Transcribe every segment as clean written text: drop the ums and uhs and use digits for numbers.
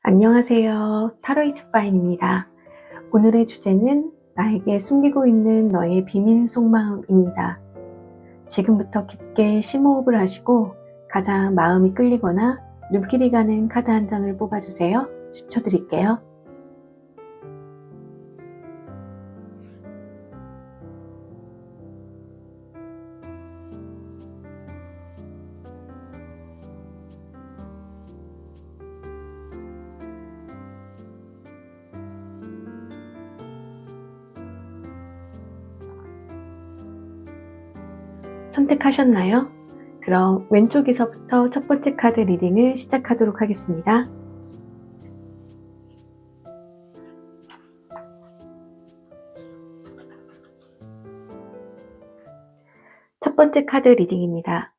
안녕하세요. 타로이츠파인입니다. 오늘의 주제는 나에게 숨기고 있는 너의 비밀 속마음입니다. 지금부터 깊게 심호흡을 하시고 가장 마음이 끌리거나 눈길이 가는 카드 한 장을 뽑아주세요. 10초 드릴게요. 선택하셨나요? 그럼 왼쪽에서부터 첫 번째 카드 리딩을 시작하도록 하겠습니다. 첫 번째 카드 리딩입니다.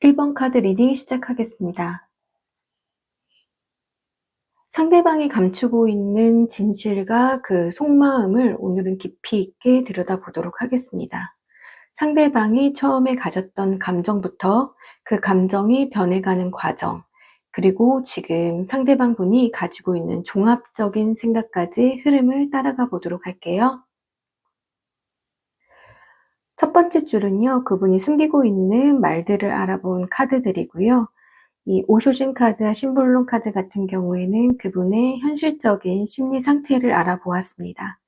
일 번 카드 리딩 시작하겠습니다. 상대방이 감추고 있는 진실과 그 속마음을 오늘은 깊이 있게 들여다보도록 하겠습니다. 상대방이 처음에 가졌던 감정부터 그 감정이 변해가는 과정, 그리고 지금 상대방 분이 가지고 있는 종합적인 생각까지 흐름을 따라가 보도록 할게요. 첫 번째 줄은요, 그분이 숨기고 있는 말들을 알아본 카드들이고요. 이 오쇼진 카드와 심볼론 카드 같은 경우에는 그분의 현실적인 심리 상태를 알아보았습니다.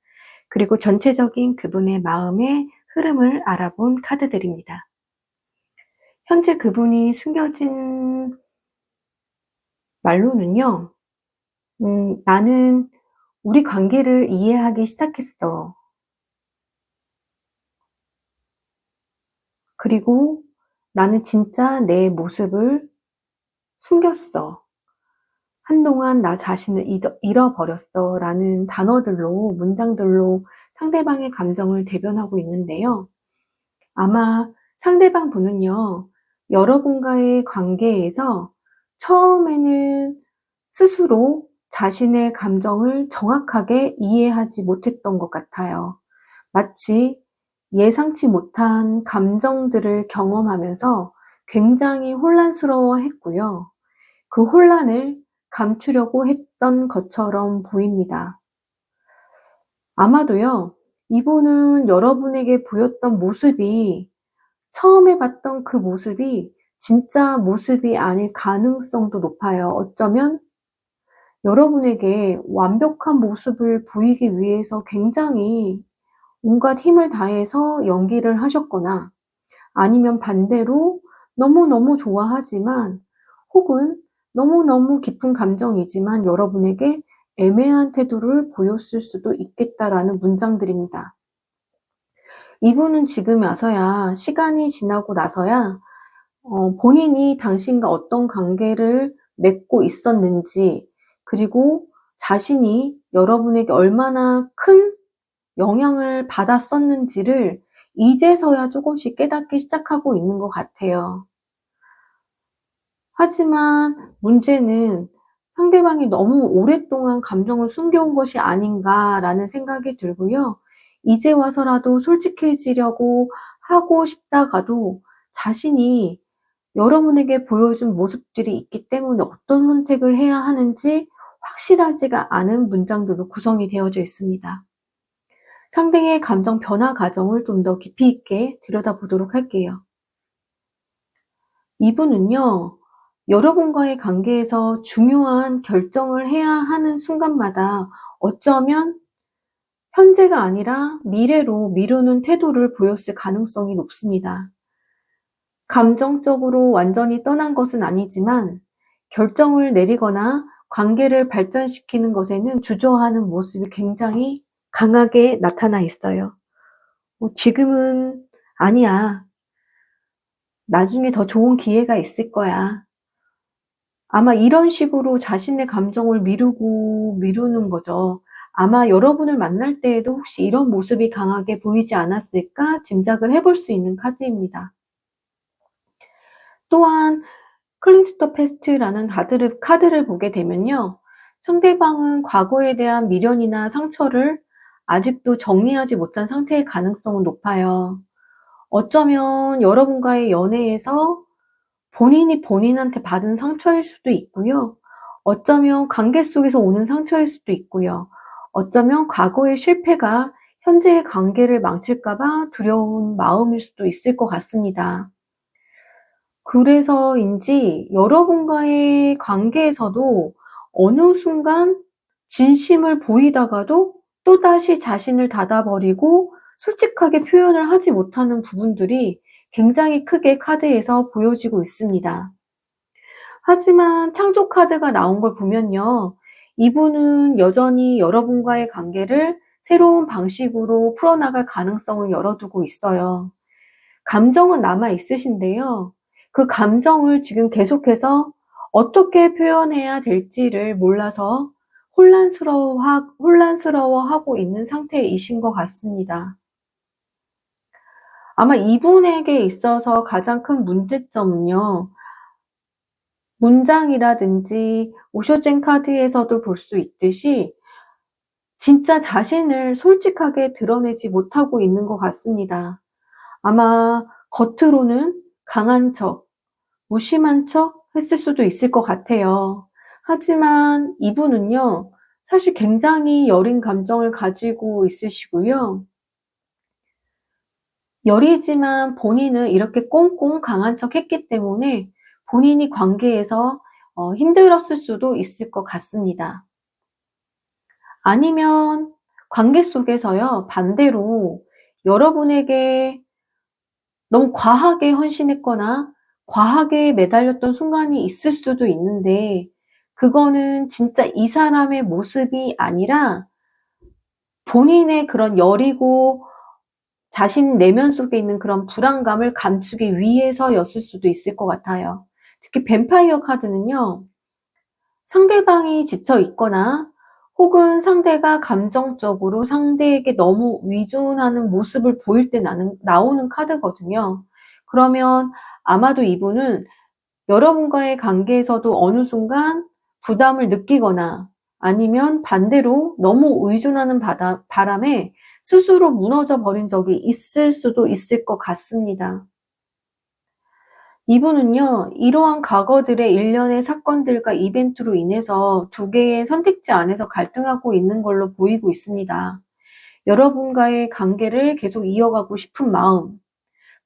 그리고 전체적인 그분의 마음의 흐름을 알아본 카드들입니다. 현재 그분이 숨겨진 말로는요, 나는 우리 관계를 이해하기 시작했어. 그리고 나는 진짜 내 모습을 숨겼어. 한동안 나 자신을 잃어버렸어. 라는 단어들로, 문장들로 상대방의 감정을 대변하고 있는데요. 아마 상대방 분은요, 여러분과의 관계에서 처음에는 스스로 자신의 감정을 정확하게 이해하지 못했던 것 같아요. 마치 예상치 못한 감정들을 경험하면서 굉장히 혼란스러워 했고요. 그 혼란을 감추려고 했던 것처럼 보입니다. 아마도요, 이분은 여러분에게 보였던 모습이 처음에 봤던 그 모습이 진짜 모습이 아닐 가능성도 높아요. 어쩌면 여러분에게 완벽한 모습을 보이기 위해서 굉장히 온갖 힘을 다해서 연기를 하셨거나 아니면 반대로 너무너무 좋아하지만 혹은 너무너무 깊은 감정이지만 여러분에게 애매한 태도를 보였을 수도 있겠다라는 문장들입니다. 이분은 지금 와서야, 시간이 지나고 나서야 본인이 당신과 어떤 관계를 맺고 있었는지, 그리고 자신이 여러분에게 얼마나 큰 영향을 받았었는지를 이제서야 조금씩 깨닫기 시작하고 있는 것 같아요. 하지만 문제는 상대방이 너무 오랫동안 감정을 숨겨온 것이 아닌가라는 생각이 들고요. 이제 와서라도 솔직해지려고 하고 싶다가도 자신이 여러분에게 보여준 모습들이 있기 때문에 어떤 선택을 해야 하는지 확실하지가 않은 문장들로 구성이 되어져 있습니다. 상대의 감정 변화 과정을 좀 더 깊이 있게 들여다보도록 할게요. 이분은요, 여러분과의 관계에서 중요한 결정을 해야 하는 순간마다 어쩌면 현재가 아니라 미래로 미루는 태도를 보였을 가능성이 높습니다. 감정적으로 완전히 떠난 것은 아니지만 결정을 내리거나 관계를 발전시키는 것에는 주저하는 모습이 굉장히 강하게 나타나 있어요. 지금은 아니야. 나중에 더 좋은 기회가 있을 거야. 아마 이런 식으로 자신의 감정을 미루는 거죠. 아마 여러분을 만날 때에도 혹시 이런 모습이 강하게 보이지 않았을까 짐작을 해볼 수 있는 카드입니다. 또한 클링 투 더 패스트라는 카드를 보게 되면요. 상대방은 과거에 대한 미련이나 상처를 아직도 정리하지 못한 상태일 가능성은 높아요. 어쩌면 여러분과의 연애에서 본인이 본인한테 받은 상처일 수도 있고요. 어쩌면 관계 속에서 오는 상처일 수도 있고요. 어쩌면 과거의 실패가 현재의 관계를 망칠까 봐 두려운 마음일 수도 있을 것 같습니다. 그래서인지 여러분과의 관계에서도 어느 순간 진심을 보이다가도 또다시 자신을 닫아버리고 솔직하게 표현을 하지 못하는 부분들이 굉장히 크게 카드에서 보여지고 있습니다. 하지만 창조 카드가 나온 걸 보면요. 이분은 여전히 여러분과의 관계를 새로운 방식으로 풀어나갈 가능성을 열어두고 있어요. 감정은 남아 있으신데요. 그 감정을 지금 계속해서 어떻게 표현해야 될지를 몰라서 혼란스러워하고 있는 상태이신 것 같습니다. 아마 이분에게 있어서 가장 큰 문제점은요. 문장이라든지 오쇼젠 카드에서도 볼 수 있듯이 진짜 자신을 솔직하게 드러내지 못하고 있는 것 같습니다. 아마 겉으로는 강한 척, 무심한 척 했을 수도 있을 것 같아요. 하지만 이분은요, 사실 굉장히 여린 감정을 가지고 있으시고요. 여리지만 본인은 이렇게 꽁꽁 강한 척 했기 때문에 본인이 관계에서 힘들었을 수도 있을 것 같습니다. 아니면 관계 속에서요, 반대로 여러분에게 너무 과하게 헌신했거나 과하게 매달렸던 순간이 있을 수도 있는데 그거는 진짜 이 사람의 모습이 아니라 본인의 그런 여리고 자신 내면 속에 있는 그런 불안감을 감추기 위해서였을 수도 있을 것 같아요. 특히 뱀파이어 카드는요. 상대방이 지쳐 있거나 혹은 상대가 감정적으로 상대에게 너무 의존하는 모습을 보일 때 나오는 카드거든요. 그러면 아마도 이분은 여러분과의 관계에서도 어느 순간 부담을 느끼거나 아니면 반대로 너무 의존하는 바람에 스스로 무너져 버린 적이 있을 수도 있을 것 같습니다. 이분은요, 이러한 과거들의 일련의 사건들과 이벤트로 인해서 두 개의 선택지 안에서 갈등하고 있는 걸로 보이고 있습니다. 여러분과의 관계를 계속 이어가고 싶은 마음,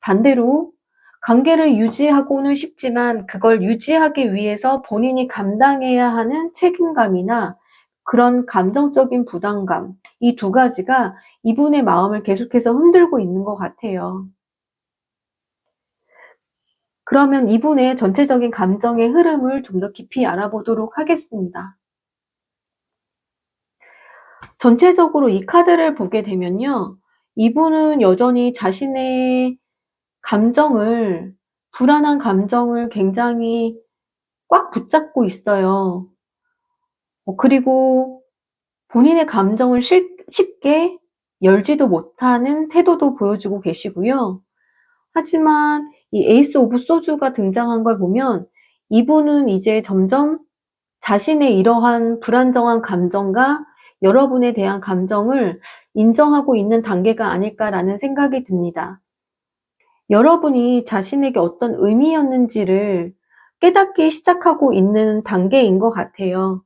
반대로 관계를 유지하고는 싶지만 그걸 유지하기 위해서 본인이 감당해야 하는 책임감이나 그런 감정적인 부담감, 이 두 가지가 이분의 마음을 계속해서 흔들고 있는 것 같아요. 그러면 이분의 전체적인 감정의 흐름을 좀 더 깊이 알아보도록 하겠습니다. 전체적으로 이 카드를 보게 되면요. 이분은 여전히 자신의 감정을, 불안한 감정을 굉장히 꽉 붙잡고 있어요. 그리고 본인의 감정을 쉽게 열지도 못하는 태도도 보여주고 계시고요. 하지만 이 에이스 오브 소주가 등장한 걸 보면 이분은 이제 점점 자신의 이러한 불안정한 감정과 여러분에 대한 감정을 인정하고 있는 단계가 아닐까라는 생각이 듭니다. 여러분이 자신에게 어떤 의미였는지를 깨닫기 시작하고 있는 단계인 것 같아요.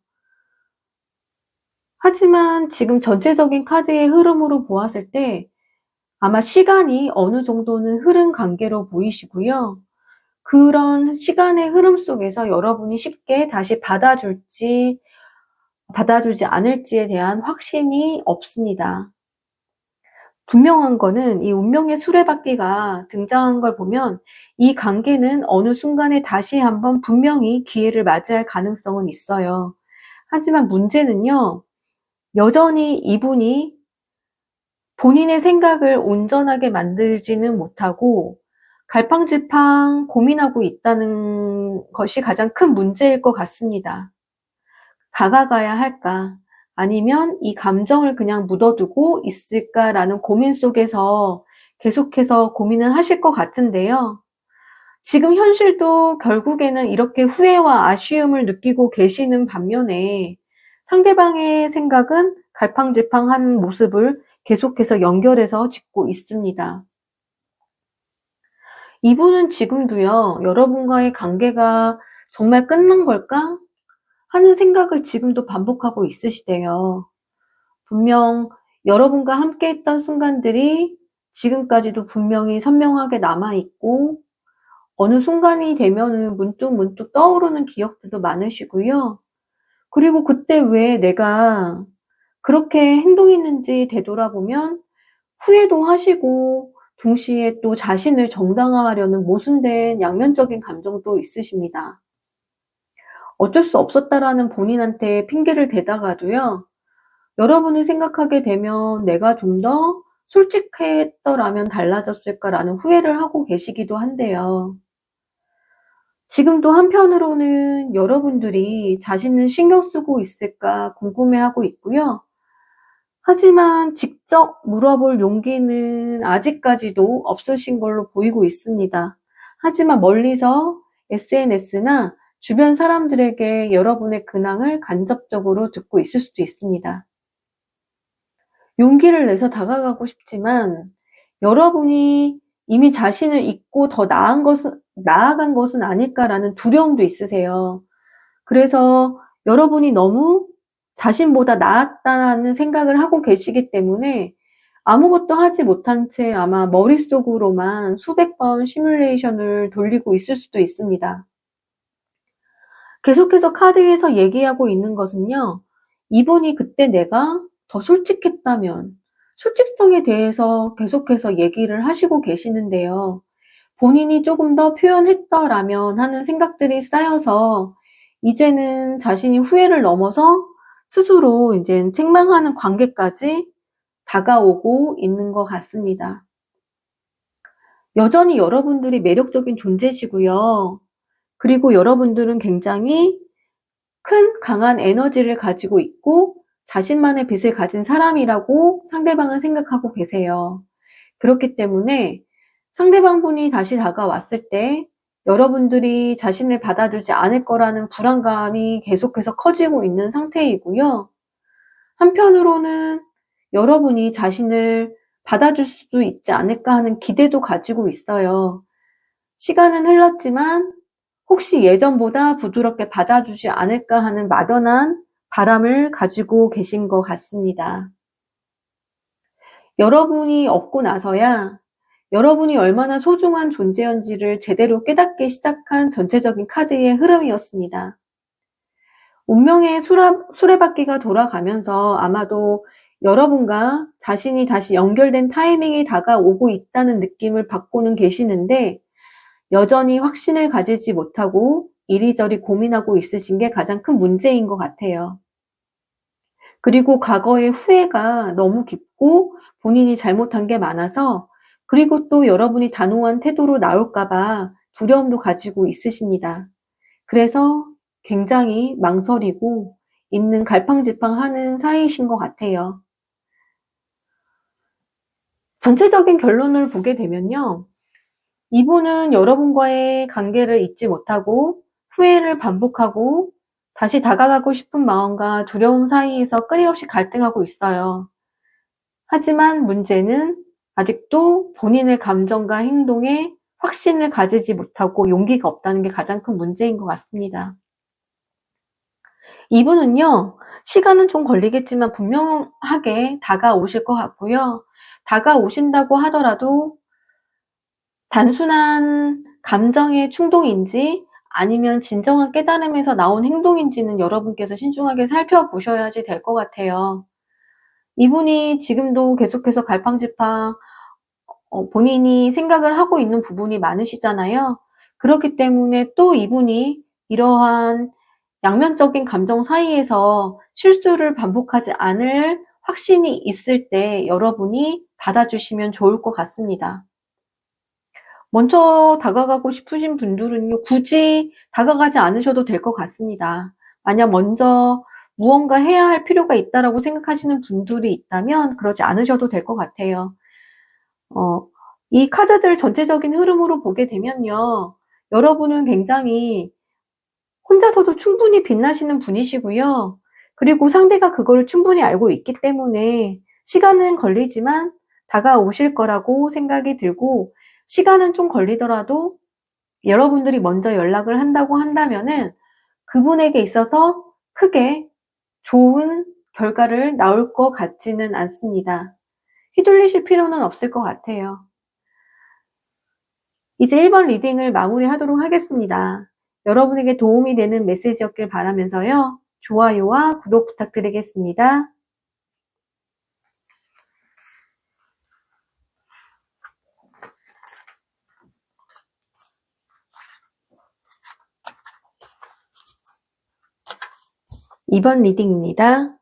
하지만 지금 전체적인 카드의 흐름으로 보았을 때 아마 시간이 어느 정도는 흐른 관계로 보이시고요. 그런 시간의 흐름 속에서 여러분이 쉽게 다시 받아주지 않을지에 대한 확신이 없습니다. 분명한 거는 이 운명의 수레바퀴가 등장한 걸 보면 이 관계는 어느 순간에 다시 한번 분명히 기회를 맞이할 가능성은 있어요. 하지만 문제는요, 여전히 이분이 본인의 생각을 온전하게 만들지는 못하고 갈팡질팡 고민하고 있다는 것이 가장 큰 문제일 것 같습니다. 다가가야 할까? 아니면 이 감정을 그냥 묻어두고 있을까라는 고민 속에서 계속해서 고민을 하실 것 같은데요. 지금 현실도 결국에는 이렇게 후회와 아쉬움을 느끼고 계시는 반면에 상대방의 생각은 갈팡질팡한 모습을 계속해서 연결해서 짓고 있습니다. 이분은 지금도요, 여러분과의 관계가 정말 끝난 걸까? 하는 생각을 지금도 반복하고 있으시대요. 분명 여러분과 함께 했던 순간들이 지금까지도 분명히 선명하게 남아있고, 어느 순간이 되면은 문득문득 떠오르는 기억들도 많으시고요. 그리고 그때 왜 내가 그렇게 행동했는지 되돌아보면 후회도 하시고 동시에 또 자신을 정당화하려는 모순된 양면적인 감정도 있으십니다. 어쩔 수 없었다라는 본인한테 핑계를 대다가도요, 여러분을 생각하게 되면 내가 좀 더 솔직했더라면 달라졌을까라는 후회를 하고 계시기도 한데요. 지금도 한편으로는 여러분들이 자신을 신경 쓰고 있을까 궁금해하고 있고요. 하지만 직접 물어볼 용기는 아직까지도 없으신 걸로 보이고 있습니다. 하지만 멀리서 SNS나 주변 사람들에게 여러분의 근황을 간접적으로 듣고 있을 수도 있습니다. 용기를 내서 다가가고 싶지만 여러분이 이미 자신을 잊고 더 나아간 것은 아닐까라는 두려움도 있으세요. 그래서 여러분이 너무 자신보다 나았다는 생각을 하고 계시기 때문에 아무것도 하지 못한 채 아마 머릿속으로만 수백 번 시뮬레이션을 돌리고 있을 수도 있습니다. 계속해서 카드에서 얘기하고 있는 것은요, 이분이 그때 내가 더 솔직했다면, 솔직성에 대해서 계속해서 얘기를 하시고 계시는데요. 본인이 조금 더 표현했더라면 하는 생각들이 쌓여서 이제는 자신이 후회를 넘어서 스스로 이제 책망하는 관계까지 다가오고 있는 것 같습니다. 여전히 여러분들이 매력적인 존재시고요. 그리고 여러분들은 굉장히 큰 강한 에너지를 가지고 있고 자신만의 빛을 가진 사람이라고 상대방은 생각하고 계세요. 그렇기 때문에 상대방분이 다시 다가왔을 때 여러분들이 자신을 받아주지 않을 거라는 불안감이 계속해서 커지고 있는 상태이고요. 한편으로는 여러분이 자신을 받아줄 수 있지 않을까 하는 기대도 가지고 있어요. 시간은 흘렀지만 혹시 예전보다 부드럽게 받아주지 않을까 하는 막연한 바람을 가지고 계신 것 같습니다. 여러분이 없고 나서야 여러분이 얼마나 소중한 존재인지를 제대로 깨닫기 시작한 전체적인 카드의 흐름이었습니다. 운명의 수레바퀴가 돌아가면서 아마도 여러분과 자신이 다시 연결된 타이밍이 다가오고 있다는 느낌을 받고는 계시는데 여전히 확신을 가지지 못하고 이리저리 고민하고 있으신 게 가장 큰 문제인 것 같아요. 그리고 과거의 후회가 너무 깊고 본인이 잘못한 게 많아서 그리고 또 여러분이 단호한 태도로 나올까봐 두려움도 가지고 있으십니다. 그래서 굉장히 망설이고 있는 갈팡질팡하는 사이이신 것 같아요. 전체적인 결론을 보게 되면요. 이분은 여러분과의 관계를 잊지 못하고 후회를 반복하고 다시 다가가고 싶은 마음과 두려움 사이에서 끊임없이 갈등하고 있어요. 하지만 문제는 아직도 본인의 감정과 행동에 확신을 가지지 못하고 용기가 없다는 게 가장 큰 문제인 것 같습니다. 이분은요, 시간은 좀 걸리겠지만 분명하게 다가오실 것 같고요. 다가오신다고 하더라도 단순한 감정의 충동인지 아니면 진정한 깨달음에서 나온 행동인지는 여러분께서 신중하게 살펴보셔야지 될 것 같아요. 이분이 지금도 계속해서 갈팡질팡 본인이 생각을 하고 있는 부분이 많으시잖아요. 그렇기 때문에 또 이분이 이러한 양면적인 감정 사이에서 실수를 반복하지 않을 확신이 있을 때 여러분이 받아주시면 좋을 것 같습니다. 먼저 다가가고 싶으신 분들은요, 굳이 다가가지 않으셔도 될 것 같습니다. 만약 먼저 무언가 해야 할 필요가 있다라고 생각하시는 분들이 있다면 그러지 않으셔도 될 것 같아요. 이 카드들 전체적인 흐름으로 보게 되면요, 여러분은 굉장히 혼자서도 충분히 빛나시는 분이시고요. 그리고 상대가 그거를 충분히 알고 있기 때문에 시간은 걸리지만 다가오실 거라고 생각이 들고, 시간은 좀 걸리더라도 여러분들이 먼저 연락을 한다고 한다면은 그분에게 있어서 크게 좋은 결과를 나올 것 같지는 않습니다. 휘둘리실 필요는 없을 것 같아요. 이제 1번 리딩을 마무리하도록 하겠습니다. 여러분에게 도움이 되는 메시지였길 바라면서요, 좋아요와 구독 부탁드리겠습니다. 2번 리딩입니다.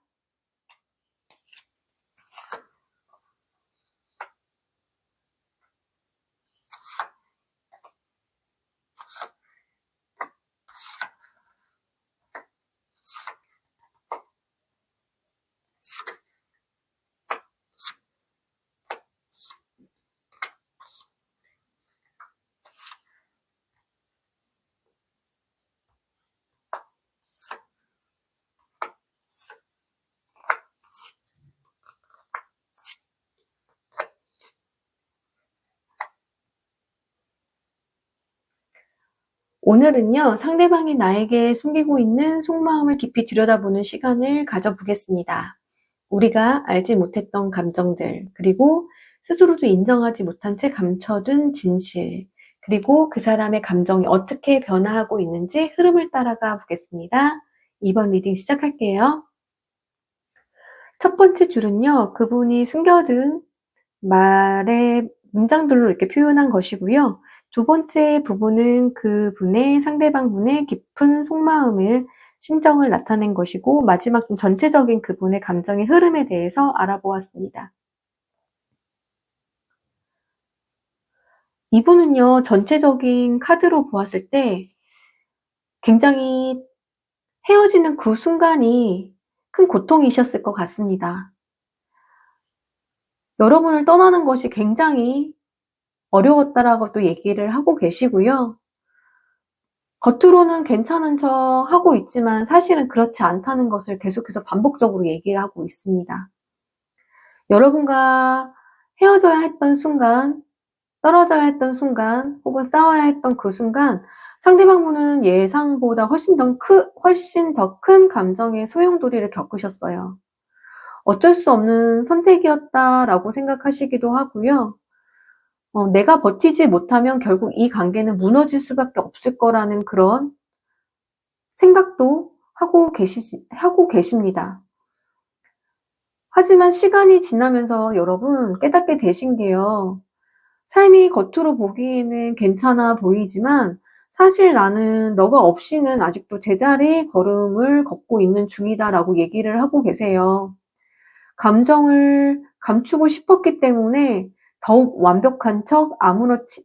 오늘은요, 상대방이 나에게 숨기고 있는 속마음을 깊이 들여다보는 시간을 가져보겠습니다. 우리가 알지 못했던 감정들, 그리고 스스로도 인정하지 못한 채 감춰둔 진실, 그리고 그 사람의 감정이 어떻게 변화하고 있는지 흐름을 따라가 보겠습니다. 2번 리딩 시작할게요. 첫 번째 줄은요, 그분이 숨겨둔 말의 문장들로 이렇게 표현한 것이고요. 두 번째 부분은 그분의, 상대방분의 깊은 속마음을, 심정을 나타낸 것이고, 마지막 좀 전체적인 그분의 감정의 흐름에 대해서 알아보았습니다. 이분은요, 전체적인 카드로 보았을 때 굉장히 헤어지는 그 순간이 큰 고통이셨을 것 같습니다. 여러분을 떠나는 것이 굉장히 어려웠다라고 또 얘기를 하고 계시고요. 겉으로는 괜찮은 척 하고 있지만 사실은 그렇지 않다는 것을 계속해서 반복적으로 얘기하고 있습니다. 여러분과 헤어져야 했던 순간, 떨어져야 했던 순간, 혹은 싸워야 했던 그 순간, 상대방분은 예상보다 훨씬 더 큰 감정의 소용돌이를 겪으셨어요. 어쩔 수 없는 선택이었다라고 생각하시기도 하고요. 내가 버티지 못하면 결국 이 관계는 무너질 수밖에 없을 거라는 그런 생각도 하고 계십니다. 하지만 시간이 지나면서 여러분 깨닫게 되신 게요, 삶이 겉으로 보기에는 괜찮아 보이지만 사실 나는 너가 없이는 아직도 제자리 걸음을 걷고 있는 중이다라고 얘기를 하고 계세요. 감정을 감추고 싶었기 때문에 더욱 완벽한 척, 아무렇지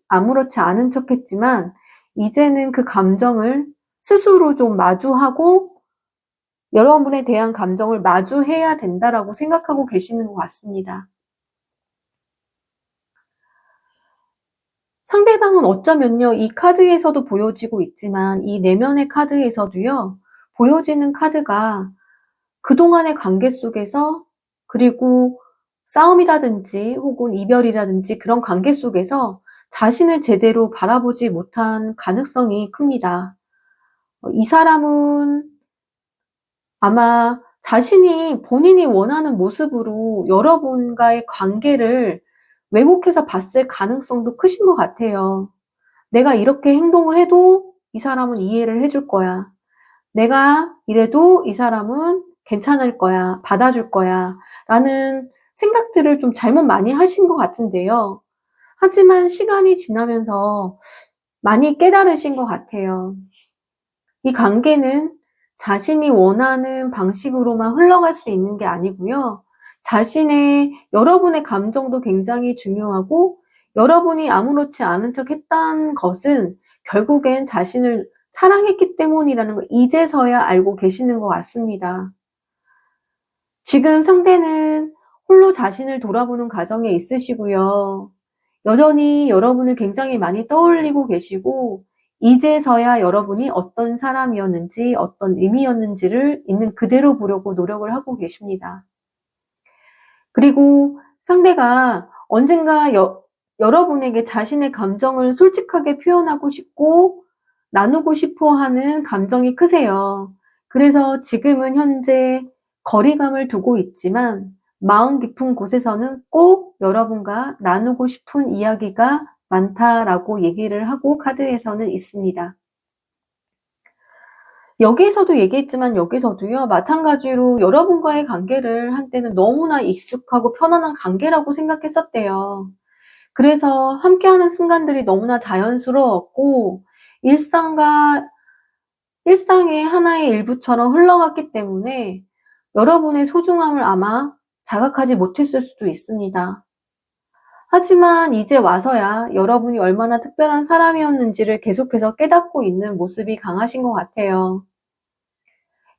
않은 척 했지만 이제는 그 감정을 스스로 좀 마주하고 여러분에 대한 감정을 마주해야 된다라고 생각하고 계시는 것 같습니다. 상대방은 어쩌면요, 이 카드에서도 보여지고 있지만 이 내면의 카드에서도요, 보여지는 카드가 그동안의 관계 속에서, 그리고 싸움이라든지 혹은 이별이라든지 그런 관계 속에서 자신을 제대로 바라보지 못한 가능성이 큽니다. 이 사람은 아마 자신이 본인이 원하는 모습으로 여러분과의 관계를 왜곡해서 봤을 가능성도 크신 것 같아요. 내가 이렇게 행동을 해도 이 사람은 이해를 해줄 거야. 내가 이래도 이 사람은 괜찮을 거야. 받아줄 거야. 라는 생각들을 좀 잘못 많이 하신 것 같은데요. 하지만 시간이 지나면서 많이 깨달으신 것 같아요. 이 관계는 자신이 원하는 방식으로만 흘러갈 수 있는 게 아니고요. 여러분의 감정도 굉장히 중요하고, 여러분이 아무렇지 않은 척 했던 것은 결국엔 자신을 사랑했기 때문이라는 걸 이제서야 알고 계시는 것 같습니다. 지금 상대는 홀로 자신을 돌아보는 과정에 있으시고요. 여전히 여러분을 굉장히 많이 떠올리고 계시고, 이제서야 여러분이 어떤 사람이었는지, 어떤 의미였는지를 있는 그대로 보려고 노력을 하고 계십니다. 그리고 상대가 언젠가 여러분에게 자신의 감정을 솔직하게 표현하고 싶고, 나누고 싶어 하는 감정이 크세요. 그래서 지금은 현재 거리감을 두고 있지만, 마음 깊은 곳에서는 꼭 여러분과 나누고 싶은 이야기가 많다라고 얘기를 하고 카드에서는 있습니다. 여기에서도 얘기했지만 여기서도요, 마찬가지로 여러분과의 관계를 한때는 너무나 익숙하고 편안한 관계라고 생각했었대요. 그래서 함께하는 순간들이 너무나 자연스러웠고, 일상의 하나의 일부처럼 흘러갔기 때문에 여러분의 소중함을 아마 자각하지 못했을 수도 있습니다. 하지만 이제 와서야 여러분이 얼마나 특별한 사람이었는지를 계속해서 깨닫고 있는 모습이 강하신 것 같아요.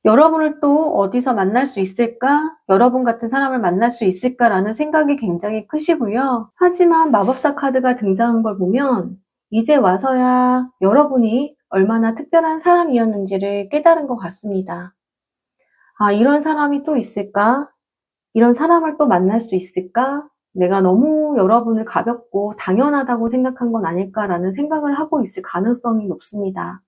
여러분을 또 어디서 만날 수 있을까? 여러분 같은 사람을 만날 수 있을까라는 생각이 굉장히 크시고요. 하지만 마법사 카드가 등장한 걸 보면 이제 와서야 여러분이 얼마나 특별한 사람이었는지를 깨달은 것 같습니다. 아, 이런 사람이 또 있을까? 이런 사람을 또 만날 수 있을까? 내가 너무 여러분을 가볍고 당연하다고 생각한 건 아닐까라는 생각을 하고 있을 가능성이 높습니다.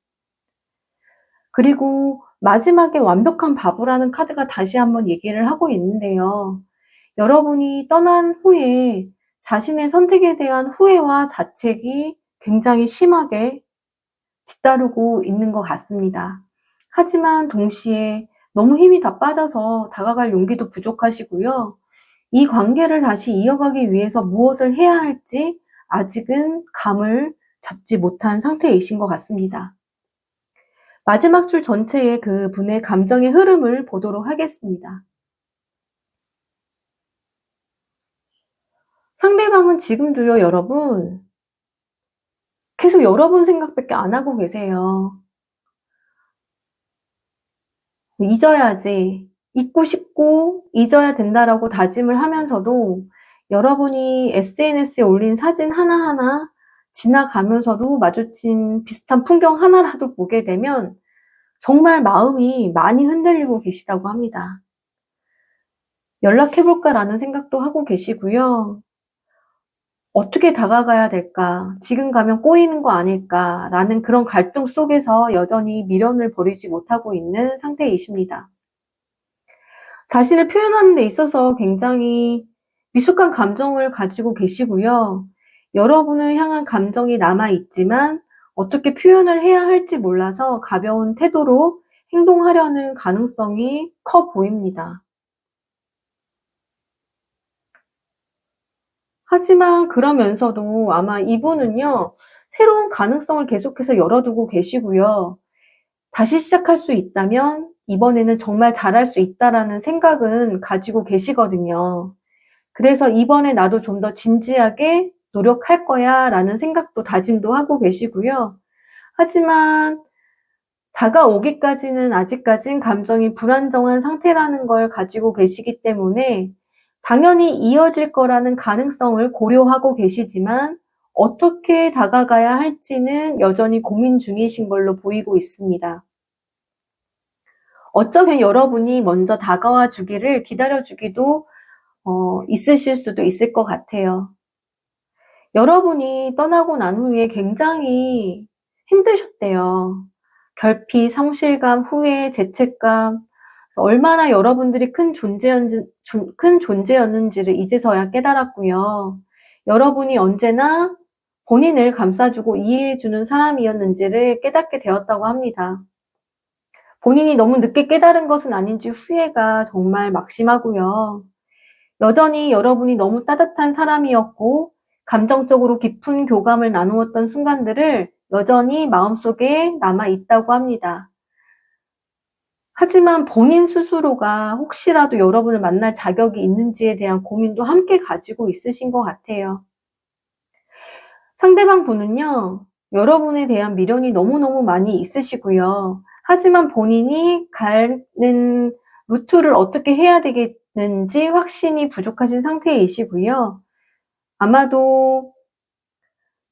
그리고 마지막에 완벽한 바보라는 카드가 다시 한번 얘기를 하고 있는데요. 여러분이 떠난 후에 자신의 선택에 대한 후회와 자책이 굉장히 심하게 뒤따르고 있는 것 같습니다. 하지만 동시에 너무 힘이 다 빠져서 다가갈 용기도 부족하시고요. 이 관계를 다시 이어가기 위해서 무엇을 해야 할지 아직은 감을 잡지 못한 상태이신 것 같습니다. 마지막 줄 전체의 그 분의 감정의 흐름을 보도록 하겠습니다. 상대방은 지금도요, 여러분, 계속 여러분 생각밖에 안 하고 계세요. 잊어야지, 잊고 싶고 잊어야 된다라고 다짐을 하면서도 여러분이 SNS에 올린 사진 하나하나 지나가면서도 마주친 비슷한 풍경 하나라도 보게 되면 정말 마음이 많이 흔들리고 계시다고 합니다. 연락해볼까라는 생각도 하고 계시고요. 어떻게 다가가야 될까? 지금 가면 꼬이는 거 아닐까라는 그런 갈등 속에서 여전히 미련을 버리지 못하고 있는 상태이십니다. 자신을 표현하는 데 있어서 굉장히 미숙한 감정을 가지고 계시고요. 여러분을 향한 감정이 남아있지만 어떻게 표현을 해야 할지 몰라서 가벼운 태도로 행동하려는 가능성이 커 보입니다. 하지만 그러면서도 아마 이분은요, 새로운 가능성을 계속해서 열어두고 계시고요. 다시 시작할 수 있다면 이번에는 정말 잘할 수 있다라는 생각은 가지고 계시거든요. 그래서 이번에 나도 좀 더 진지하게 노력할 거야 라는 생각도 다짐도 하고 계시고요. 하지만 다가오기까지는 아직까진 감정이 불안정한 상태라는 걸 가지고 계시기 때문에 당연히 이어질 거라는 가능성을 고려하고 계시지만 어떻게 다가가야 할지는 여전히 고민 중이신 걸로 보이고 있습니다. 어쩌면 여러분이 먼저 다가와 주기를 기다려 주기도 있으실 수도 있을 것 같아요. 여러분이 떠나고 난 후에 굉장히 힘드셨대요. 결핍, 상실감, 후회, 죄책감, 얼마나 여러분들이 큰 존재였는지를 이제서야 깨달았고요. 여러분이 언제나 본인을 감싸주고 이해해주는 사람이었는지를 깨닫게 되었다고 합니다. 본인이 너무 늦게 깨달은 것은 아닌지 후회가 정말 막심하고요. 여전히 여러분이 너무 따뜻한 사람이었고 감정적으로 깊은 교감을 나누었던 순간들을 여전히 마음속에 남아 있다고 합니다. 하지만 본인 스스로가 혹시라도 여러분을 만날 자격이 있는지에 대한 고민도 함께 가지고 있으신 것 같아요. 상대방 분은요, 여러분에 대한 미련이 너무너무 많이 있으시고요. 하지만 본인이 가는 루트를 어떻게 해야 되겠는지 확신이 부족하신 상태이시고요. 아마도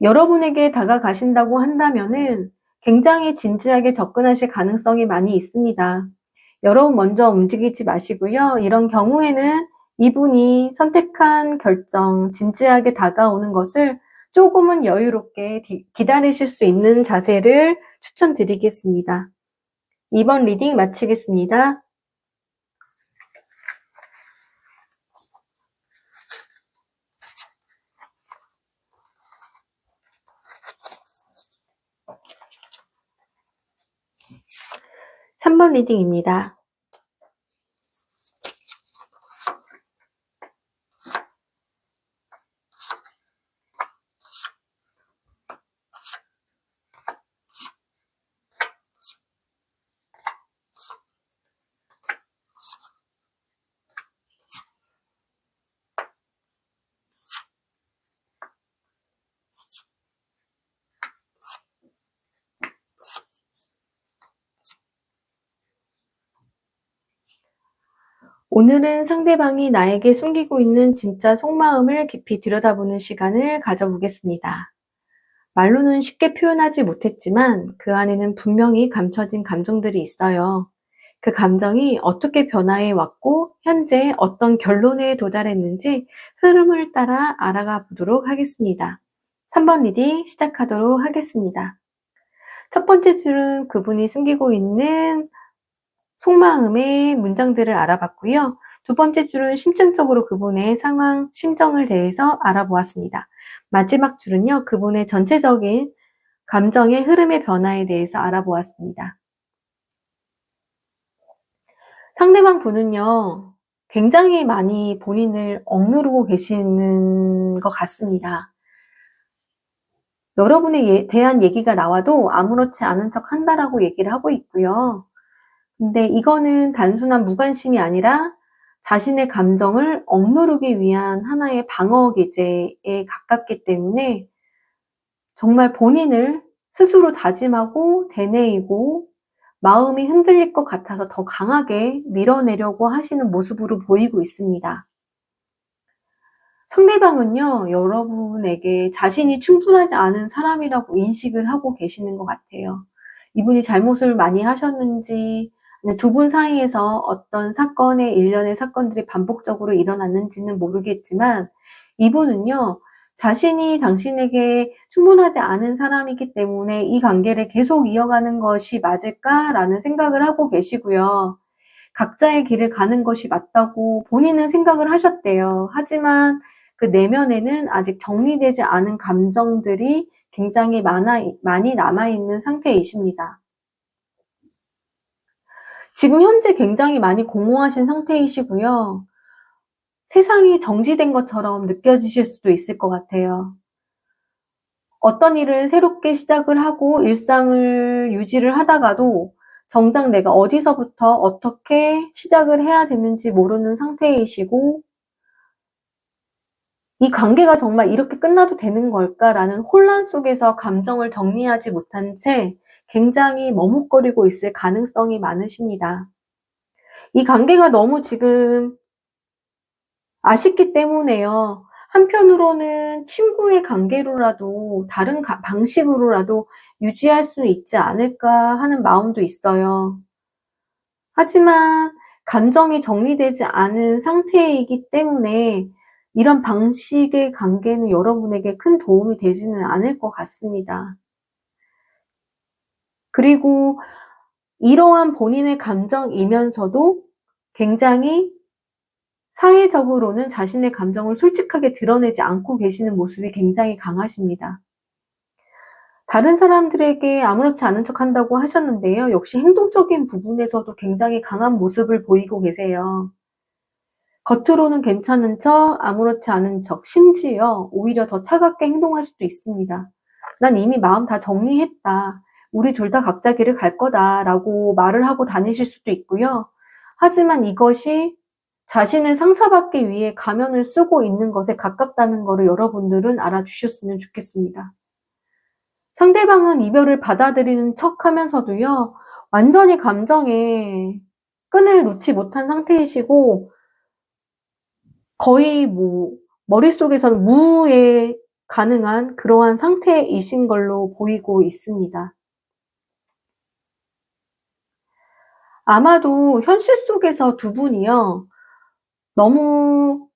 여러분에게 다가가신다고 한다면은 굉장히 진지하게 접근하실 가능성이 많이 있습니다. 여러분 먼저 움직이지 마시고요. 이런 경우에는 이분이 선택한 결정, 진지하게 다가오는 것을 조금은 여유롭게 기다리실 수 있는 자세를 추천드리겠습니다. 이번 리딩 마치겠습니다. 삼 번 리딩입니다. 오늘은 상대방이 나에게 숨기고 있는 진짜 속마음을 깊이 들여다보는 시간을 가져보겠습니다. 말로는 쉽게 표현하지 못했지만 그 안에는 분명히 감춰진 감정들이 있어요. 그 감정이 어떻게 변화해 왔고 현재 어떤 결론에 도달했는지 흐름을 따라 알아가 보도록 하겠습니다. 3번 리딩 시작하도록 하겠습니다. 첫 번째 줄은 그분이 숨기고 있는 속마음의 문장들을 알아봤고요. 두 번째 줄은 심층적으로 그분의 상황, 심정을 대해서 알아보았습니다. 마지막 줄은요, 그분의 전체적인 감정의 흐름의 변화에 대해서 알아보았습니다. 상대방 분은요, 굉장히 많이 본인을 억누르고 계시는 것 같습니다. 여러분에 대한 얘기가 나와도 아무렇지 않은 척 한다라고 얘기를 하고 있고요. 근데 이거는 단순한 무관심이 아니라 자신의 감정을 억누르기 위한 하나의 방어 기제에 가깝기 때문에 정말 본인을 스스로 다짐하고 되뇌이고 마음이 흔들릴 것 같아서 더 강하게 밀어내려고 하시는 모습으로 보이고 있습니다. 상대방은요, 여러분에게 자신이 충분하지 않은 사람이라고 인식을 하고 계시는 것 같아요. 이분이 잘못을 많이 하셨는지, 두 분 사이에서 어떤 사건의 일련의 사건들이 반복적으로 일어났는지는 모르겠지만, 이분은요, 자신이 당신에게 충분하지 않은 사람이기 때문에 이 관계를 계속 이어가는 것이 맞을까라는 생각을 하고 계시고요. 각자의 길을 가는 것이 맞다고 본인은 생각을 하셨대요. 하지만 그 내면에는 아직 정리되지 않은 감정들이 굉장히 많이 남아있는 상태이십니다. 지금 현재 굉장히 많이 공허하신 상태이시고요. 세상이 정지된 것처럼 느껴지실 수도 있을 것 같아요. 어떤 일을 새롭게 시작을 하고 일상을 유지를 하다가도 정작 내가 어디서부터 어떻게 시작을 해야 되는지 모르는 상태이시고, 이 관계가 정말 이렇게 끝나도 되는 걸까라는 혼란 속에서 감정을 정리하지 못한 채 굉장히 머뭇거리고 있을 가능성이 많으십니다. 이 관계가 너무 지금 아쉽기 때문에요. 한편으로는 친구의 관계로라도 다른 방식으로라도 유지할 수 있지 않을까 하는 마음도 있어요. 하지만 감정이 정리되지 않은 상태이기 때문에 이런 방식의 관계는 여러분에게 큰 도움이 되지는 않을 것 같습니다. 그리고 이러한 본인의 감정이면서도 굉장히 사회적으로는 자신의 감정을 솔직하게 드러내지 않고 계시는 모습이 굉장히 강하십니다. 다른 사람들에게 아무렇지 않은 척 한다고 하셨는데요. 역시 행동적인 부분에서도 굉장히 강한 모습을 보이고 계세요. 겉으로는 괜찮은 척, 아무렇지 않은 척, 심지어 오히려 더 차갑게 행동할 수도 있습니다. 난 이미 마음 다 정리했다. 우리 둘 다 각자 길을 갈 거다라고 말을 하고 다니실 수도 있고요. 하지만 이것이 자신을 상처받기 위해 가면을 쓰고 있는 것에 가깝다는 것을 여러분들은 알아주셨으면 좋겠습니다. 상대방은 이별을 받아들이는 척 하면서도요, 완전히 감정에 끈을 놓지 못한 상태이시고, 거의 머릿속에서는 무에 가능한 그러한 상태이신 걸로 보이고 있습니다. 아마도 현실 속에서 두 분이요, 너무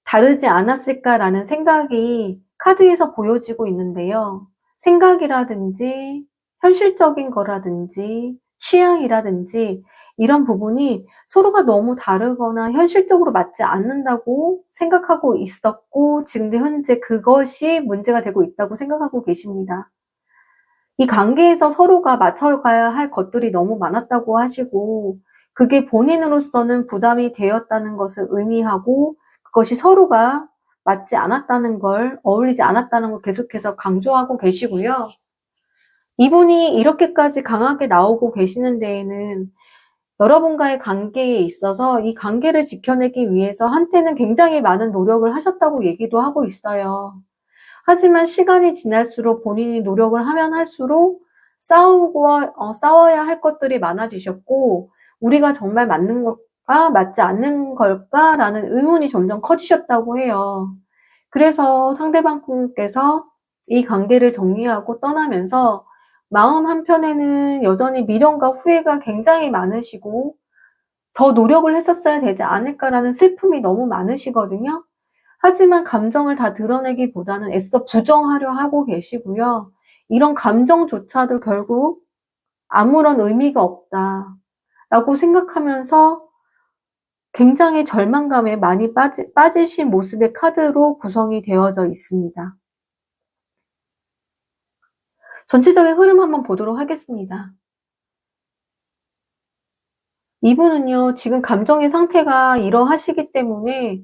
다르지 않았을까라는 생각이 카드에서 보여지고 있는데요. 생각이라든지 현실적인 거라든지 취향이라든지 이런 부분이 서로가 너무 다르거나 현실적으로 맞지 않는다고 생각하고 있었고, 지금도 현재 그것이 문제가 되고 있다고 생각하고 계십니다. 이 관계에서 서로가 맞춰가야 할 것들이 너무 많았다고 하시고, 그게 본인으로서는 부담이 되었다는 것을 의미하고, 그것이 서로가 맞지 않았다는 걸, 어울리지 않았다는 걸 계속해서 강조하고 계시고요. 이분이 이렇게까지 강하게 나오고 계시는 데에는 여러분과의 관계에 있어서 이 관계를 지켜내기 위해서 한때는 굉장히 많은 노력을 하셨다고 얘기도 하고 있어요. 하지만 시간이 지날수록 본인이 노력을 하면 할수록 싸워야 할 것들이 많아지셨고, 우리가 정말 맞는 걸까, 맞지 않는 걸까라는 의문이 점점 커지셨다고 해요. 그래서 상대방분께서 이 관계를 정리하고 떠나면서 마음 한편에는 여전히 미련과 후회가 굉장히 많으시고, 더 노력을 했었어야 되지 않을까라는 슬픔이 너무 많으시거든요. 하지만 감정을 다 드러내기보다는 애써 부정하려 하고 계시고요. 이런 감정조차도 결국 아무런 의미가 없다라고 생각하면서 굉장히 절망감에 많이 빠지신 모습의 카드로 구성이 되어져 있습니다. 전체적인 흐름 한번 보도록 하겠습니다. 이분은요, 지금 감정의 상태가 이러하시기 때문에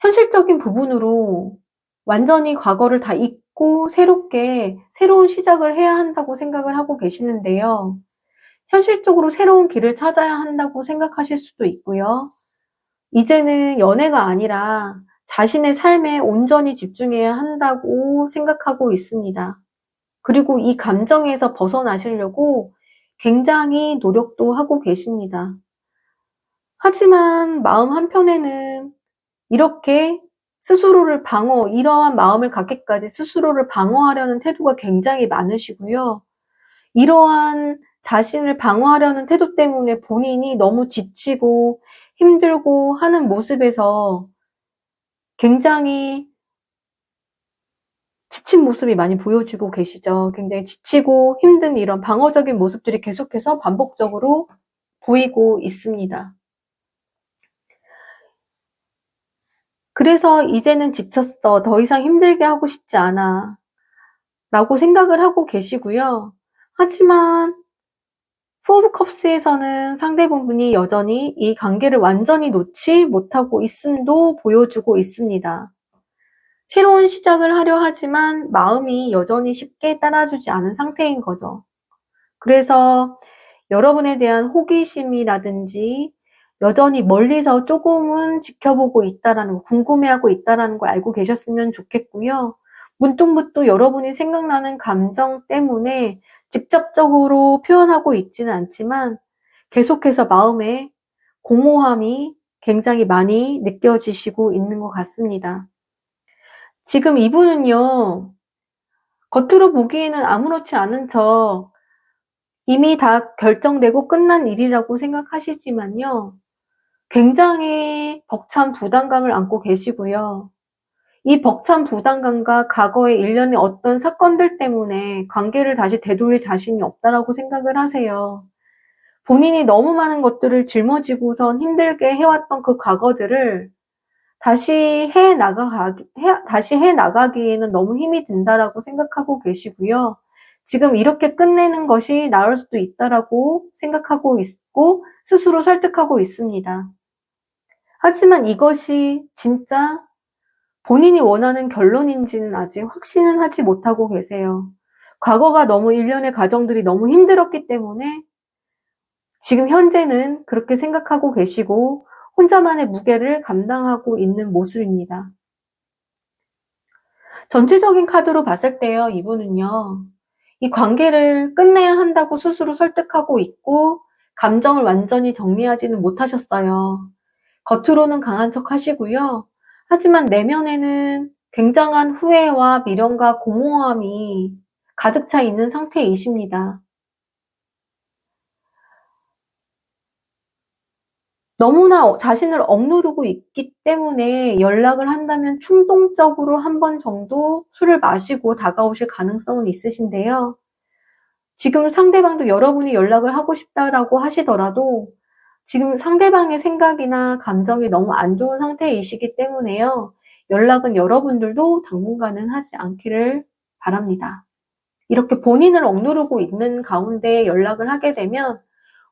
현실적인 부분으로 완전히 과거를 다 잊고 새롭게 새로운 시작을 해야 한다고 생각을 하고 계시는데요. 현실적으로 새로운 길을 찾아야 한다고 생각하실 수도 있고요. 이제는 연애가 아니라 자신의 삶에 온전히 집중해야 한다고 생각하고 있습니다. 그리고 이 감정에서 벗어나시려고 굉장히 노력도 하고 계십니다. 하지만 마음 한편에는 이렇게 스스로를 이러한 마음을 갖기까지 스스로를 방어하려는 태도가 굉장히 많으시고요. 이러한 자신을 방어하려는 태도 때문에 본인이 너무 지치고 힘들고 하는 모습에서 굉장히 지친 모습이 많이 보여지고 계시죠. 굉장히 지치고 힘든 이런 방어적인 모습들이 계속해서 반복적으로 보이고 있습니다. 그래서 이제는 지쳤어. 더 이상 힘들게 하고 싶지 않아. 라고 생각을 하고 계시고요. 하지만 포 오브 컵스에서는 상대분이 여전히 이 관계를 완전히 놓지 못하고 있음도 보여주고 있습니다. 새로운 시작을 하려 하지만 마음이 여전히 쉽게 따라주지 않은 상태인 거죠. 그래서 여러분에 대한 호기심이라든지 여전히 멀리서 조금은 지켜보고 있다라는 거, 궁금해하고 있다라는 걸 알고 계셨으면 좋겠고요. 문득문득 여러분이 생각나는 감정 때문에 직접적으로 표현하고 있지는 않지만 계속해서 마음에 공허함이 굉장히 많이 느껴지시고 있는 것 같습니다. 지금 이분은요, 겉으로 보기에는 아무렇지 않은 척 이미 다 결정되고 끝난 일이라고 생각하시지만요, 굉장히 벅찬 부담감을 안고 계시고요. 이 벅찬 부담감과 과거의 일련의 어떤 사건들 때문에 관계를 다시 되돌릴 자신이 없다라고 생각을 하세요. 본인이 너무 많은 것들을 짊어지고선 힘들게 해왔던 그 과거들을 다시 해 나가기에는 너무 힘이 든다라고 생각하고 계시고요. 지금 이렇게 끝내는 것이 나을 수도 있다라고 생각하고 있고 스스로 설득하고 있습니다. 하지만 이것이 진짜 본인이 원하는 결론인지는 아직 확신은 하지 못하고 계세요. 과거가 너무 일련의 과정들이 너무 힘들었기 때문에 지금 현재는 그렇게 생각하고 계시고 혼자만의 무게를 감당하고 있는 모습입니다. 전체적인 카드로 봤을 때요, 이분은요, 이 관계를 끝내야 한다고 스스로 설득하고 있고 감정을 완전히 정리하지는 못하셨어요. 겉으로는 강한 척 하시고요. 하지만 내면에는 굉장한 후회와 미련과 공허함이 가득 차 있는 상태이십니다. 너무나 자신을 억누르고 있기 때문에 연락을 한다면 충동적으로 한 번 정도 술을 마시고 다가오실 가능성은 있으신데요. 지금 상대방도 여러분이 연락을 하고 싶다라고 하시더라도 지금 상대방의 생각이나 감정이 너무 안 좋은 상태이시기 때문에요. 연락은 여러분들도 당분간은 하지 않기를 바랍니다. 이렇게 본인을 억누르고 있는 가운데 연락을 하게 되면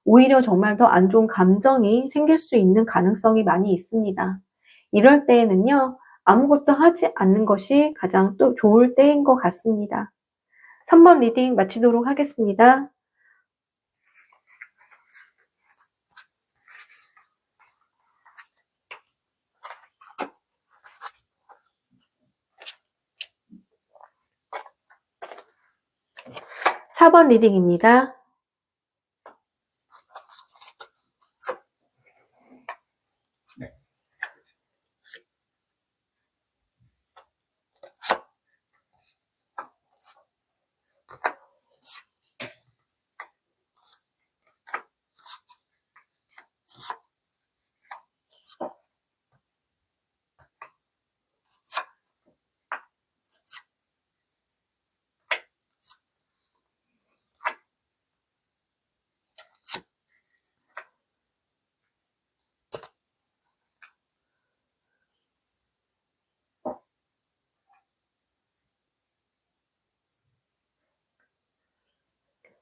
오히려 정말 더 안 좋은 감정이 생길 수 있는 가능성이 많이 있습니다. 이럴 때에는요, 아무것도 하지 않는 것이 가장 또 좋을 때인 것 같습니다. 3번 리딩 마치도록 하겠습니다. 사 번 리딩입니다.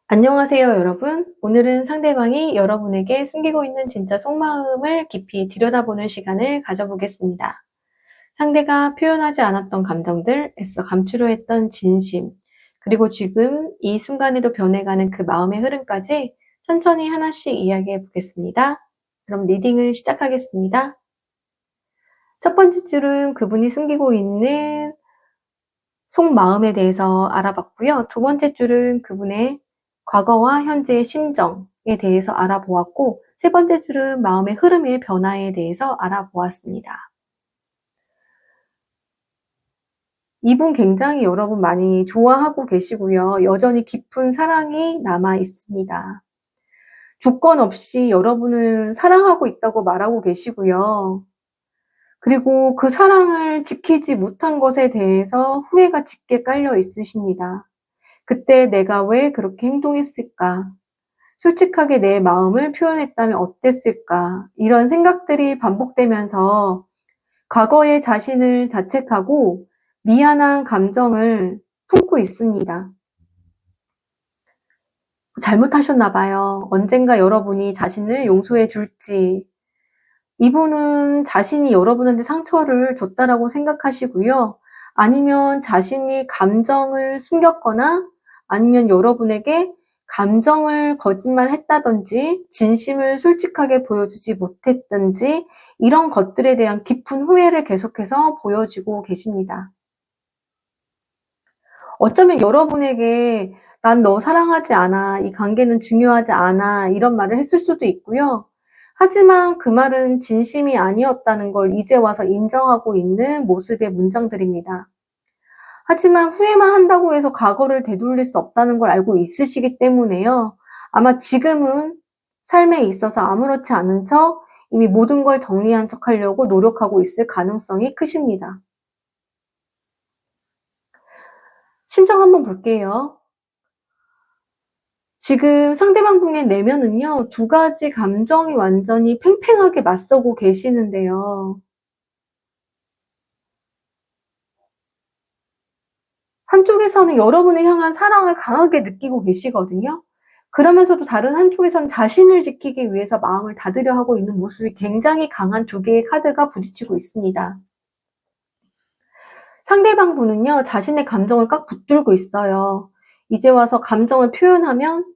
안녕하세요, 여러분. 오늘은 상대방이 여러분에게 숨기고 있는 진짜 속마음을 깊이 들여다보는 시간을 가져보겠습니다. 상대가 표현하지 않았던 감정들, 애써 감추려 했던 진심, 그리고 지금 이 순간에도 변해가는 그 마음의 흐름까지 천천히 하나씩 이야기해 보겠습니다. 그럼 리딩을 시작하겠습니다. 첫 번째 줄은 그분이 숨기고 있는 속마음에 대해서 알아봤고요. 두 번째 줄은 그분의 과거와 현재의 심정에 대해서 알아보았고, 세 번째 줄은 마음의 흐름의 변화에 대해서 알아보았습니다. 이분 굉장히 여러분 많이 좋아하고 계시고요. 여전히 깊은 사랑이 남아 있습니다. 조건 없이 여러분을 사랑하고 있다고 말하고 계시고요. 그리고 그 사랑을 지키지 못한 것에 대해서 후회가 짙게 깔려 있으십니다. 그때 내가 왜 그렇게 행동했을까? 솔직하게 내 마음을 표현했다면 어땠을까? 이런 생각들이 반복되면서 과거의 자신을 자책하고 미안한 감정을 품고 있습니다. 잘못하셨나 봐요. 언젠가 여러분이 자신을 용서해 줄지. 이분은 자신이 여러분한테 상처를 줬다라고 생각하시고요. 아니면 자신이 감정을 숨겼거나 아니면 여러분에게 감정을 거짓말했다든지 진심을 솔직하게 보여주지 못했든지 이런 것들에 대한 깊은 후회를 계속해서 보여주고 계십니다. 어쩌면 여러분에게 난 너 사랑하지 않아, 이 관계는 중요하지 않아 이런 말을 했을 수도 있고요. 하지만 그 말은 진심이 아니었다는 걸 이제 와서 인정하고 있는 모습의 문장들입니다. 하지만 후회만 한다고 해서 과거를 되돌릴 수 없다는 걸 알고 있으시기 때문에요. 아마 지금은 삶에 있어서 아무렇지 않은 척 이미 모든 걸 정리한 척 하려고 노력하고 있을 가능성이 크십니다. 심정 한번 볼게요. 지금 상대방 분의 내면은요, 두 가지 감정이 완전히 팽팽하게 맞서고 계시는데요. 한쪽에서는 여러분을 향한 사랑을 강하게 느끼고 계시거든요. 그러면서도 다른 한쪽에서는 자신을 지키기 위해서 마음을 닫으려 하고 있는 모습이 굉장히 강한 두 개의 카드가 부딪히고 있습니다. 상대방 분은요, 자신의 감정을 꽉 붙들고 있어요. 이제 와서 감정을 표현하면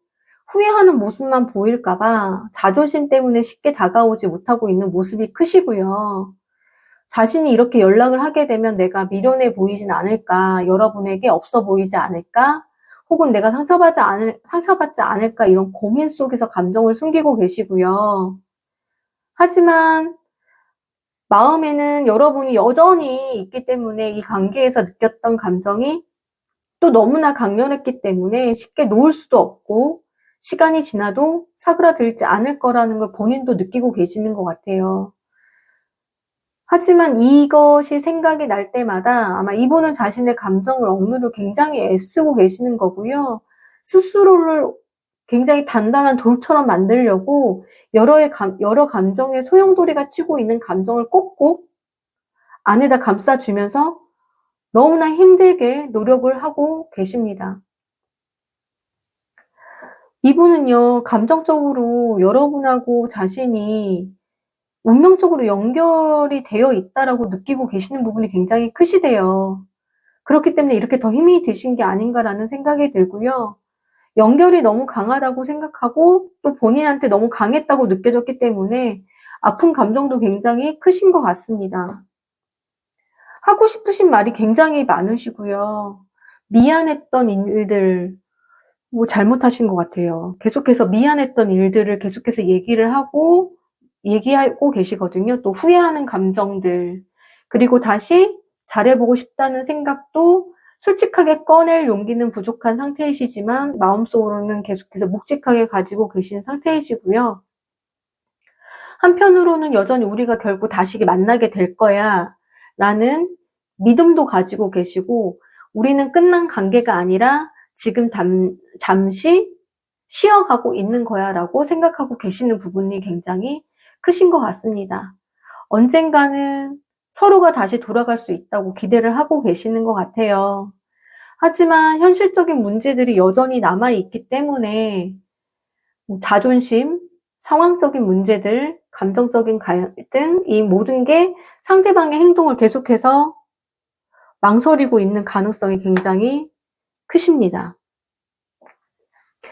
후회하는 모습만 보일까봐 자존심 때문에 쉽게 다가오지 못하고 있는 모습이 크시고요. 자신이 이렇게 연락을 하게 되면 내가 미련해 보이진 않을까, 여러분에게 없어 보이지 않을까, 혹은 내가 상처받지 않을까, 이런 고민 속에서 감정을 숨기고 계시고요. 하지만 마음에는 여러분이 여전히 있기 때문에 이 관계에서 느꼈던 감정이 또 너무나 강렬했기 때문에 쉽게 놓을 수도 없고, 시간이 지나도 사그라들지 않을 거라는 걸 본인도 느끼고 계시는 것 같아요. 하지만 이것이 생각이 날 때마다 아마 이분은 자신의 감정을 억누르고 굉장히 애쓰고 계시는 거고요. 스스로를 굉장히 단단한 돌처럼 만들려고 여러 감정에 소용돌이가 치고 있는 감정을 꼭꼭 안에다 감싸주면서 너무나 힘들게 노력을 하고 계십니다. 이분은요, 감정적으로 여러분하고 자신이 운명적으로 연결이 되어 있다라고 느끼고 계시는 부분이 굉장히 크시대요. 그렇기 때문에 이렇게 더 힘이 드신 게 아닌가라는 생각이 들고요. 연결이 너무 강하다고 생각하고 또 본인한테 너무 강했다고 느껴졌기 때문에 아픈 감정도 굉장히 크신 것 같습니다. 하고 싶으신 말이 굉장히 많으시고요. 미안했던 일들, 잘못하신 것 같아요. 계속해서 미안했던 일들을 계속해서 얘기하고 계시거든요. 또 후회하는 감정들, 그리고 다시 잘해보고 싶다는 생각도 솔직하게 꺼낼 용기는 부족한 상태이시지만 마음속으로는 계속해서 묵직하게 가지고 계신 상태이시고요. 한편으로는 여전히 우리가 결국 다시 만나게 될 거야 라는 믿음도 가지고 계시고, 우리는 끝난 관계가 아니라 지금 잠시 쉬어가고 있는 거야 라고 생각하고 계시는 부분이 굉장히 크신 것 같습니다. 언젠가는 서로가 다시 돌아갈 수 있다고 기대를 하고 계시는 것 같아요. 하지만 현실적인 문제들이 여전히 남아있기 때문에 자존심, 상황적인 문제들, 감정적인 갈등, 이 모든 게 상대방의 행동을 계속해서 망설이고 있는 가능성이 굉장히 크십니다.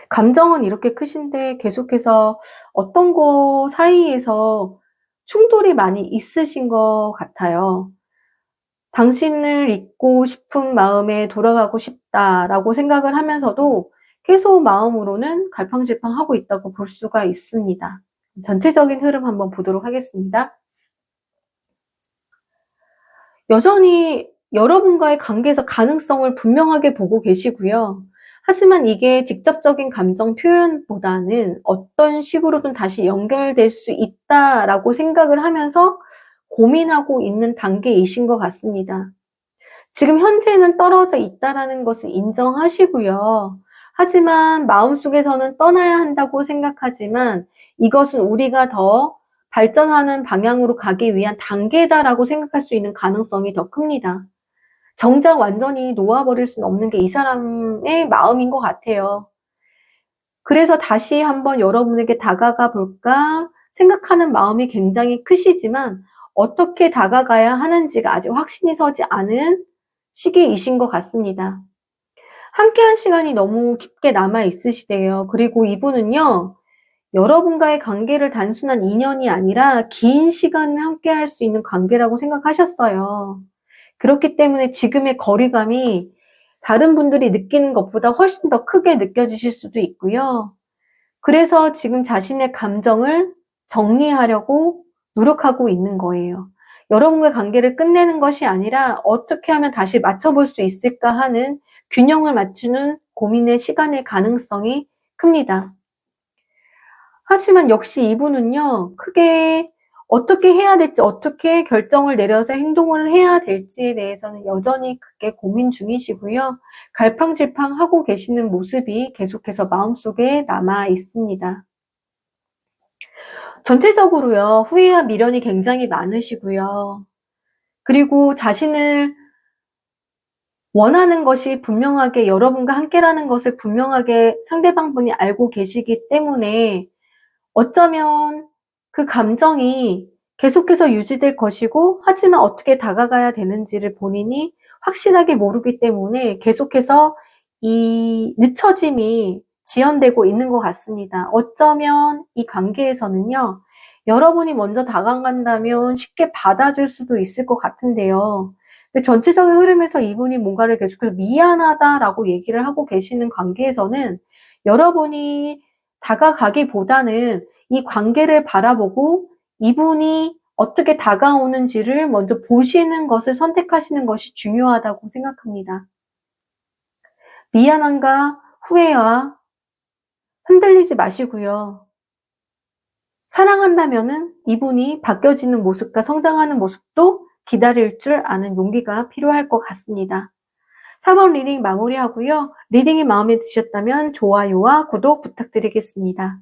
감정은 이렇게 크신데 계속해서 어떤 거 사이에서 충돌이 많이 있으신 것 같아요. 당신을 잊고 싶은 마음에 돌아가고 싶다라고 생각을 하면서도 계속 마음으로는 갈팡질팡하고 있다고 볼 수가 있습니다. 전체적인 흐름 한번 보도록 하겠습니다. 여전히 여러분과의 관계에서 가능성을 분명하게 보고 계시고요. 하지만 이게 직접적인 감정 표현보다는 어떤 식으로든 다시 연결될 수 있다라고 생각을 하면서 고민하고 있는 단계이신 것 같습니다. 지금 현재는 떨어져 있다라는 것을 인정하시고요. 하지만 마음속에서는 떠나야 한다고 생각하지만 이것은 우리가 더 발전하는 방향으로 가기 위한 단계다라고 생각할 수 있는 가능성이 더 큽니다. 정작 완전히 놓아버릴 수는 없는 게 이 사람의 마음인 것 같아요. 그래서 다시 한번 여러분에게 다가가 볼까 생각하는 마음이 굉장히 크시지만 어떻게 다가가야 하는지가 아직 확신이 서지 않은 시기이신 것 같습니다. 함께한 시간이 너무 깊게 남아 있으시대요. 그리고 이분은요, 여러분과의 관계를 단순한 인연이 아니라 긴 시간을 함께할 수 있는 관계라고 생각하셨어요. 그렇기 때문에 지금의 거리감이 다른 분들이 느끼는 것보다 훨씬 더 크게 느껴지실 수도 있고요. 그래서 지금 자신의 감정을 정리하려고 노력하고 있는 거예요. 여러분과의 관계를 끝내는 것이 아니라 어떻게 하면 다시 맞춰볼 수 있을까 하는 균형을 맞추는 고민의 시간일 가능성이 큽니다. 하지만 역시 이분은요, 크게 어떻게 해야 될지, 어떻게 결정을 내려서 행동을 해야 될지에 대해서는 여전히 크게 고민 중이시고요. 갈팡질팡하고 계시는 모습이 계속해서 마음속에 남아 있습니다. 전체적으로요, 후회와 미련이 굉장히 많으시고요. 그리고 자신을 원하는 것이 분명하게 여러분과 함께라는 것을 분명하게 상대방분이 알고 계시기 때문에 어쩌면 그 감정이 계속해서 유지될 것이고, 하지만 어떻게 다가가야 되는지를 본인이 확실하게 모르기 때문에 계속해서 이 늦춰짐이 지연되고 있는 것 같습니다. 어쩌면 이 관계에서는요, 여러분이 먼저 다가간다면 쉽게 받아줄 수도 있을 것 같은데요. 근데 전체적인 흐름에서 이분이 뭔가를 계속해서 미안하다라고 얘기를 하고 계시는 관계에서는 여러분이 다가가기보다는 이 관계를 바라보고 이분이 어떻게 다가오는지를 먼저 보시는 것을 선택하시는 것이 중요하다고 생각합니다. 미안함과 후회와 흔들리지 마시고요. 사랑한다면은 이분이 바뀌어지는 모습과 성장하는 모습도 기다릴 줄 아는 용기가 필요할 것 같습니다. 4번 리딩 마무리하고요. 리딩이 마음에 드셨다면 좋아요와 구독 부탁드리겠습니다.